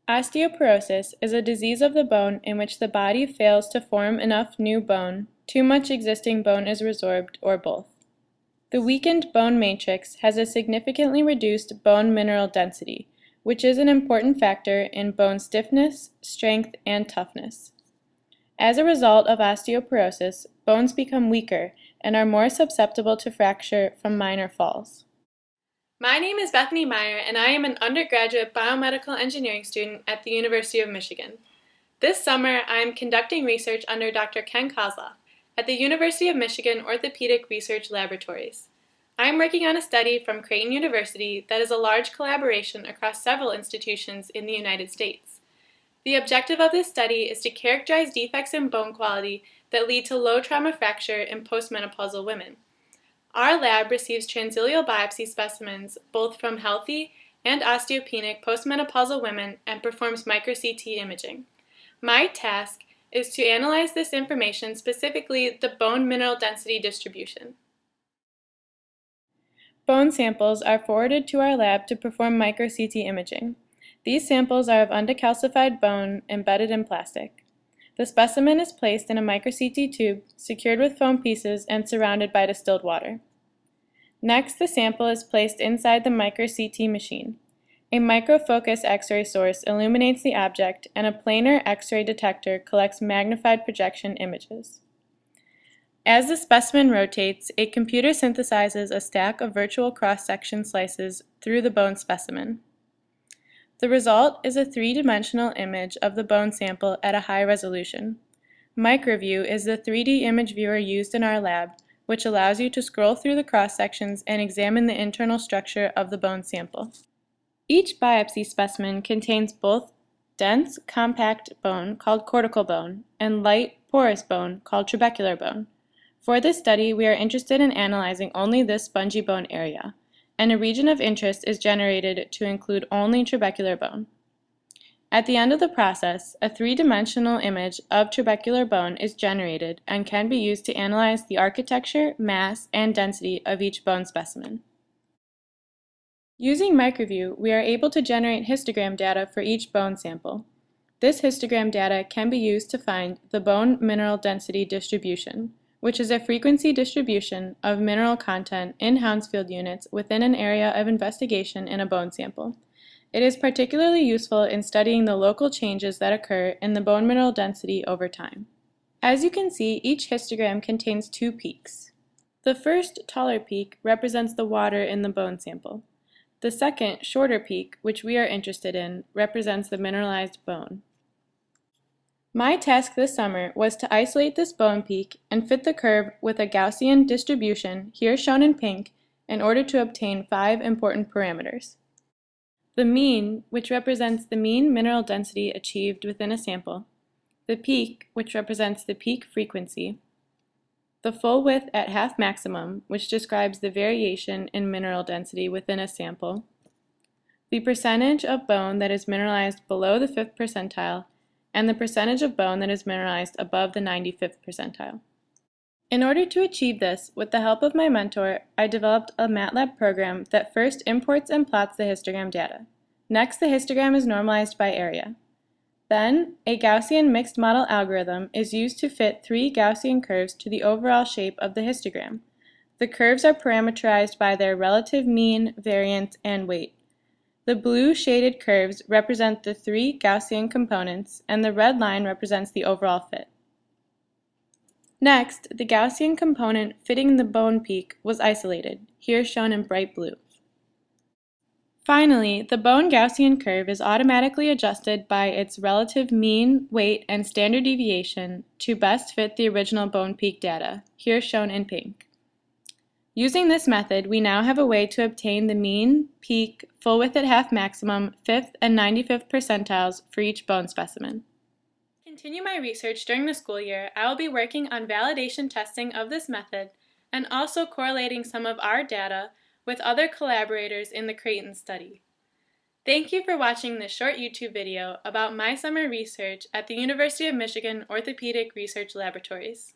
Osteoporosis is a disease of the bone in which the body fails to form enough new bone, too much existing bone is resorbed, or both. The weakened bone matrix has a significantly reduced bone mineral density, which is an important factor in bone stiffness, strength, and toughness. As a result of osteoporosis, bones become weaker and are more susceptible to fracture from minor falls. My name is Bethany Meyer, and I am an undergraduate biomedical engineering student at the University of Michigan. This summer, I am conducting research under Dr. Ken Kozloff at the University of Michigan Orthopedic Research Laboratories. I am working on a study from Creighton University that is a large collaboration across several institutions in the United States. The objective of this study is to characterize defects in bone quality that lead to low trauma fracture in postmenopausal women. Our lab receives transileal biopsy specimens both from healthy and osteopenic postmenopausal women and performs micro-CT imaging. My task is to analyze this information, specifically the bone mineral density distribution. Bone samples are forwarded to our lab to perform micro-CT imaging. These samples are of undecalcified bone embedded in plastic. The specimen is placed in a micro-CT tube, secured with foam pieces and surrounded by distilled water. Next, the sample is placed inside the micro-CT machine. A microfocus X-ray source illuminates the object, and a planar X-ray detector collects magnified projection images. As the specimen rotates, a computer synthesizes a stack of virtual cross-section slices through the bone specimen. The result is a three-dimensional image of the bone sample at a high resolution. MicroView is the 3D image viewer used in our lab, which allows you to scroll through the cross-sections and examine the internal structure of the bone sample. Each biopsy specimen contains both dense, compact bone, called cortical bone, and light, porous bone, called trabecular bone. For this study, we are interested in analyzing only this spongy bone area, and a region of interest is generated to include only trabecular bone. At the end of the process, a three-dimensional image of trabecular bone is generated and can be used to analyze the architecture, mass, and density of each bone specimen. Using MicroView, we are able to generate histogram data for each bone sample. This histogram data can be used to find the bone mineral density distribution, which is a frequency distribution of mineral content in Hounsfield units within an area of investigation in a bone sample. It is particularly useful in studying the local changes that occur in the bone mineral density over time. As you can see, each histogram contains two peaks. The first, taller peak, represents the water in the bone sample. The second, shorter peak, which we are interested in, represents the mineralized bone. My task this summer was to isolate this bone peak and fit the curve with a Gaussian distribution, here shown in pink, in order to obtain 5 important parameters. The mean, which represents the mean mineral density achieved within a sample, the peak, which represents the peak frequency, the full width at half maximum, which describes the variation in mineral density within a sample, the percentage of bone that is mineralized below the 5th percentile, and the percentage of bone that is mineralized above the 95th percentile. In order to achieve this, with the help of my mentor, I developed a MATLAB program that first imports and plots the histogram data. Next, the histogram is normalized by area. Then, a Gaussian mixed model algorithm is used to fit 3 Gaussian curves to the overall shape of the histogram. The curves are parameterized by their relative mean, variance, and weight. The blue shaded curves represent the 3 Gaussian components, and the red line represents the overall fit. Next, the Gaussian component fitting the bone peak was isolated, here shown in bright blue. Finally, the bone Gaussian curve is automatically adjusted by its relative mean, weight, and standard deviation to best fit the original bone peak data, here shown in pink. Using this method, we now have a way to obtain the mean, peak, full width at half maximum, 5th and 95th percentiles for each bone specimen. To continue my research during the school year, I will be working on validation testing of this method and also correlating some of our data with other collaborators in the Creighton study. Thank you for watching this short YouTube video about my summer research at the University of Michigan Orthopedic Research Laboratories.